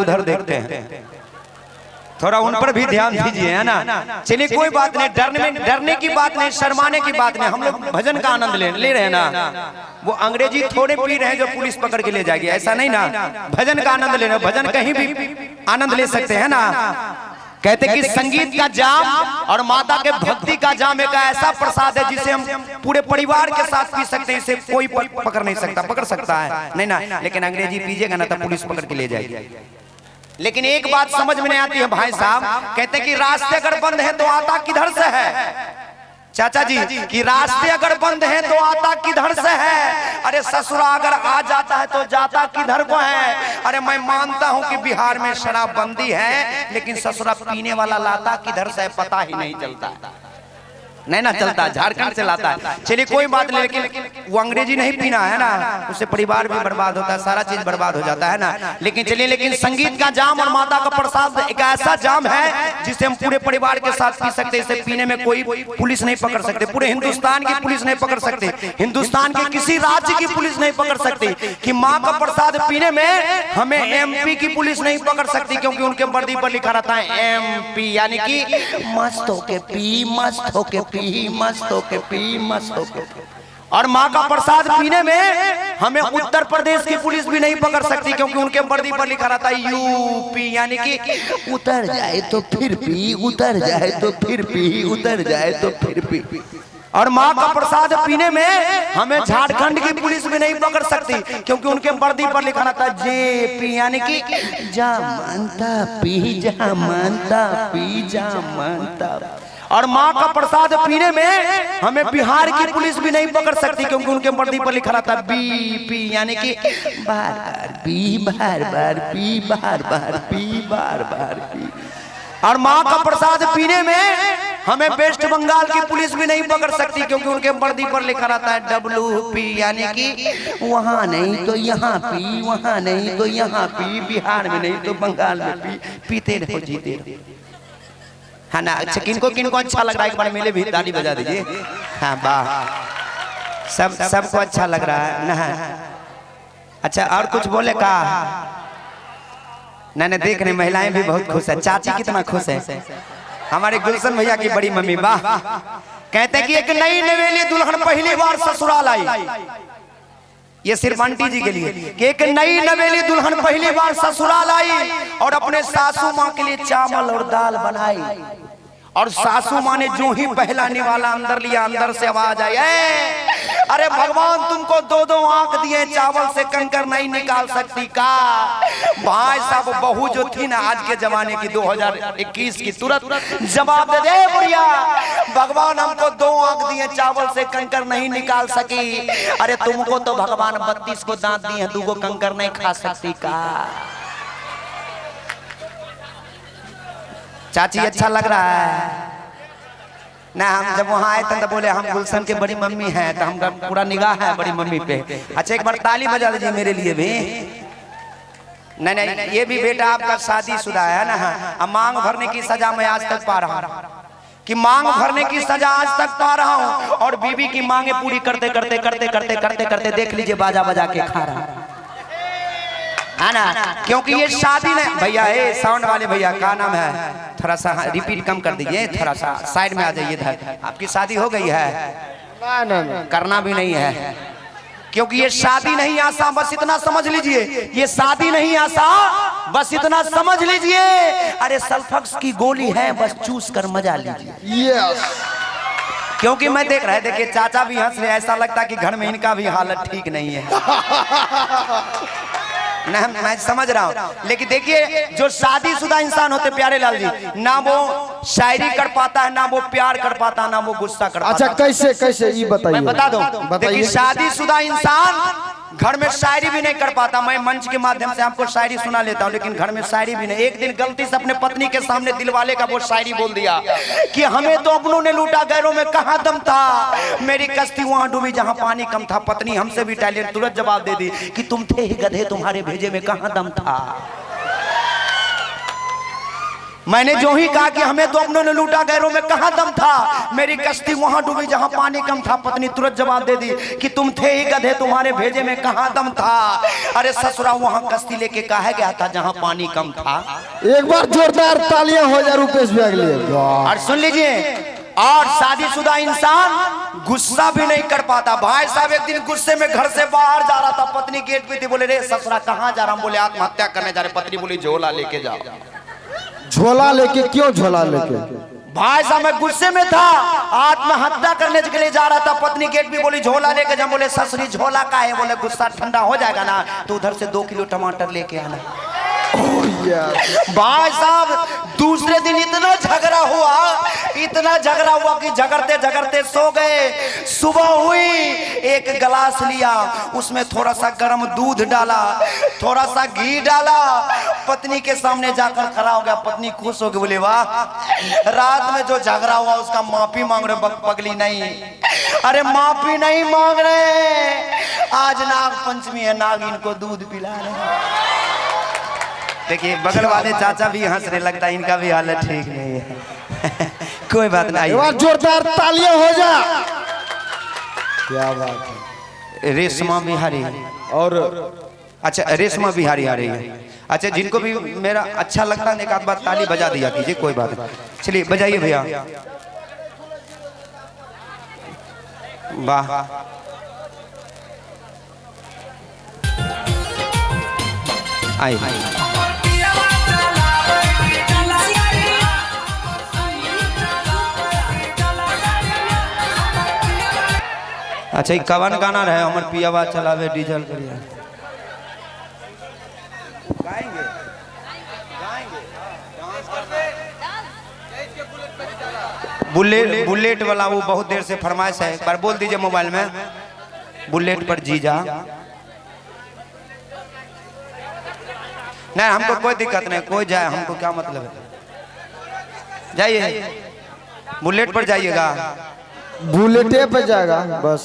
उधर देखते हैं, थोड़ा उन पर भी ध्यान दीजिए, है ना। चलिए कोई बात नहीं, डरने की बात नहीं, शर्माने की बात नहीं, हम लोग भजन का आनंद ले रहे हैं ना। वो अंग्रेजी थोड़े पी रहे हैं जो पुलिस पकड़ के ले जाएगी, ऐसा नहीं ना। भजन का आनंद ले रहे हैं, भजन कहीं भी आनंद ले सकते हैं ना। कहते कि संगीत का जाम और माता के भक्ति का जाम एक ऐसा प्रसाद है जिसे हम पूरे परिवार के साथ पी सकते हैं, इसे कोई पकड़ नहीं सकता। पकड़ सकता है नहीं ना, लेकिन अंग्रेजी पीजिएगा ना तो पुलिस पकड़ के ले जाएगी। लेकिन एक बात समझ में नहीं आती है भाई साहब, कहते कि रास्ते अगर बंद है तो आता किधर से है। चाचा जी कि रास्ते अगर बंद है तो आता किधर से है। अरे ससुरा अगर आ जाता है तो जाता किधर को है। अरे मैं मानता हूं कि बिहार में शराबबंदी है, लेकिन ससुरा पीने वाला लाता किधर से है पता ही नहीं चलता, नहीं ना चलता, झारखंड से लाता है। चलिए कोई बात नहीं, लेकिन वो अंग्रेजी नहीं पीना है ना, उससे परिवार भी बर्बाद होता है, सारा चीज बर्बाद हो जाता है ना। लेकिन चलिए, लेकिन संगीत का जाम और माता का प्रसाद एक ऐसा जाम है जिसे हम पूरे परिवार के साथ पी सकते हैं। इसे पीने में कोई पुलिस नहीं पकड़ सकते, पूरे हिंदुस्तान की पुलिस नहीं पकड़ सकती, हिंदुस्तान के किसी राज्य की पुलिस नहीं पकड़ सकती। कि माँ का प्रसाद पीने में हमें MP की पुलिस नहीं पकड़ सकती, क्योंकि उनके वर्दी पर लिखा रहता है MP, यानी कि मस्त होके पी, मस्त होके पी, मस्त होके पी, मस्त होके पी। और माँ का प्रसाद पीने में हमें उत्तर प्रदेश की पुलिस भी नहीं पकड़ सकती, क्योंकि उनके वर्दी पर लिखा रहता है UP, यानी कि उतर जाए तो फिर पी, उतर जाए तो फिर पी, उतर जाए तो फिर पी। और माँ का प्रसाद पीने में हमें झारखंड की पुलिस भी नहीं पकड़ सकती, क्योंकि उनके वर्दी पर लिखा रहता है JP, यानी कि जा मानता पी, जा मानता पी, जा मानता। और माँ का प्रसाद पीने में हमें बिहार की पुलिस भी नहीं पकड़ सकती, क्योंकि उनके वर्दी पर लिखा रहता है BP, यानी कि बार बार पी, बार बार पी, बार बार पी, बार बार पी। और माँ का प्रसाद पीने में हमें वेस्ट बंगाल की पुलिस भी नहीं पकड़ सकती, क्योंकि उनके वर्दी पर लिखा रहता है WP, यानी कि वहाँ नहीं तो यहाँ पी, वहाँ नहीं तो यहाँ पी, बिहार में नहीं तो बंगाल में पी, पीते रहो जीते रहो, है ना। अच्छा, किनको किनको अच्छा लग रहा है एक बार मेले भी ताली बजा दीजिए। हाँ वाह, सबको अच्छा लग रहा है ना। अच्छा, और कुछ बोले का? नहीं, देख रहे महिलाएं भी बहुत खुश है। चाची कितना खुश है, हमारे गुलशन भैया की बड़ी मम्मी। वाह, कहते हैं कि एक नई नवेली दुल्हन पहली बार ससुराल आई। ये सिर्फ आंटी जी के लिए कि एक नई नवेली दुल्हन पहली बार ससुराल आई और अपने सासू माँ के लिए चावल और दाल बनाई। और सासू माँ ने जो ही पहला निवाला अंदर लिया, अंदर से आवाज आई, अरे भगवान तुमको दो दो आंख दिए, चावल से कंकर नहीं निकाल सकती का। भाई साहब, बहू जो थी ना आज के जमाने की 2021 की, तुरंत जवाब दे दे बुढ़िया, भगवान हमको दो आंख दिए, चावल से कंकर नहीं निकाल सकी। अरे तुमको तो भगवान 32 को दांत दिए, 2 को कंकर नहीं खा सकती का। चाची अच्छा लग रहा है ना। हम जब वहाँ आए थे तो बोले हम गुलशन के बड़ी मम्मी हैं, तो हम पूरा निगाह है बड़ी मम्मी पे। अच्छा, एक बार ताली बजा दीजिए मेरे लिए भी। नहीं, ये भी बेटा आपका शादीशुदा है ना। अब मांग भरने की सजा मैं आज तक पा रहा हूँ, कि मांग भरने की सजा आज तक पा रहा हूँ, और बीवी की मांगे पूरी करते करते करते करते करते करते देख लीजिए बाजा बजा के खा रहा है ना। क्योंकि ये शादी नहीं भैया है। साउंड वाले भैया का नाम है, थोड़ा सा रिपीट कम कर दीजिए, थोड़ा सा साइड में आ जाइए इधर। आपकी शादी हो गई है? ना, करना भी नहीं है, क्योंकि ये शादी नहीं आसा, बस इतना समझ लीजिए, ये शादी नहीं आसा, बस इतना समझ लीजिए। अरे सल्फक्स की गोली है, बस चूस कर मजा लीजिए। क्योंकि मैं देख रहा, देखिए चाचा भी हंस रहे, ऐसा लगता है कि घर में इनका भी हालत ठीक नहीं है। ना, मैं समझ रहा हूँ, लेकिन देखिए जो शादीशुदा इंसान होते प्यारे लाल जी, ना वो शायरी कर पाता है, ना वो प्यार कर पाता है, ना वो गुस्सा कर पाता। अच्छा, कैसे ये बताइए? मैं बता दूं, देखिए शादीशुदा इंसान घर में शायरी भी नहीं कर पाता। मैं मंच के माध्यम से आपको शायरी सुना लेता हूँ, लेकिन घर में शायरी भी नहीं। एक दिन गलती से अपने पत्नी के सामने दिलवाले का वो शायरी बोल दिया कि हमें तो अपनों ने लूटा, गैरों में कहाँ दम था, मेरी कश्ती वहां डूबी जहां पानी कम था। पत्नी हमसे भी टैलेंट तुरंत जवाब दे दी कि तुम थे ही गधे, तुम्हारे भेजे में कहाँ दम था। मैंने जो ही कहा कि हमें तो अपनों ने लूटा, गैरों में कहाँ दम था, मेरी कश्ती वहां डूबी जहां पानी कम था। पत्नी तुरंत जवाब दे दी कि तुम थे ही गधे, तुम्हारे भेजे में कहाँ दम था। अरे ससुरा वहां कश्ती लेके कहा गया था जहां पानी कम था। एक बार जोरदार तालियां हो जाए रुपेश भैया के लिए। और सुन लीजिए, और शादीशुदा इंसान गुस्सा भी नहीं कर पाता। भाई साहब एक दिन गुस्से में घर से बाहर जा रहा था, पत्नी गेट पे थी, बोले रे ससुरा कहाँ जा रहा हूं? बोले आत्महत्या करने जा रहे। पत्नी बोली झोला लेके जाओ। झोला लेके? क्यों झोला लेके? भाई साहब मैं गुस्से में था, आत्महत्या करने के लिए जा रहा था। पत्नी गेट भी बोली झोला लेके जा। बोले ससुरी झोला का है? बोले गुस्सा ठंडा हो जाएगा ना तो उधर से 2 किलो टमाटर लेके आना। भाई साहब दूसरे दिन इतना झगड़ा हुआ कि झगड़ते झगड़ते सो गए। सुबह हुई, एक गिलास लिया, उसमें थोड़ा सा गर्म दूध डाला, थोड़ा सा घी डाला, पत्नी के सामने जाकर खड़ा हो गया। पत्नी खुश हो गई, बोले वाह, रात में जो झगड़ा हुआ उसका माफी मांग रहे। पगली नहीं, अरे माफी नहीं मांग रहे, आज नाग पंचमी है, नागिन को दूध पिला रहे। देखिए बगल वाले चाचा भी हंस रहे, लगता है इनका भी हालत ठीक नहीं है। कोई बात नहीं, जोरदार तालियां हो जा। क्या बात है। रेशमा बिहारी और अच्छा रेशमा बिहारी आ रही है। अच्छा जिनको भी मेरा अच्छा लगता है एक आध बार ताली बजा दिया कीजिए, कोई बात नहीं। चलिए बजाइए भैया। वाह आई। अच्छा ये कवन गाना रहे? हमर पियावा चलावे डीजल करिया। गाएंगे बुलेट वाला वो बहुत देर से फरमाइश है, एक बार बोल दीजिए मोबाइल में, बुलेट पर जीजा। नहीं हमको कोई दिक्कत नहीं, कोई जाए हमको क्या मतलब है। जाइए बुलेट पर जाइएगा। बुलेटे पे जाएगा बस।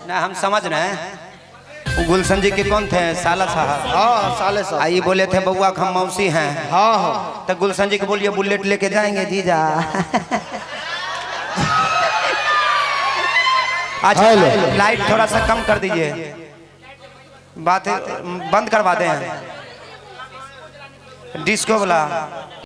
ना हम समझ रहे हैं। गुलशन जी के कौन थे? साला साहब। हाँ साले साहब। आई बोले थे बउआ हम मौसी हैं। हाँ हाँ। तो गुलशन जी को बोलिए बुलेट लेके जाएंगे जीजा। अच्छा लाइट थोड़ा सा कम कर दीजिए, बात बंद करवा दें डिस्को वाला।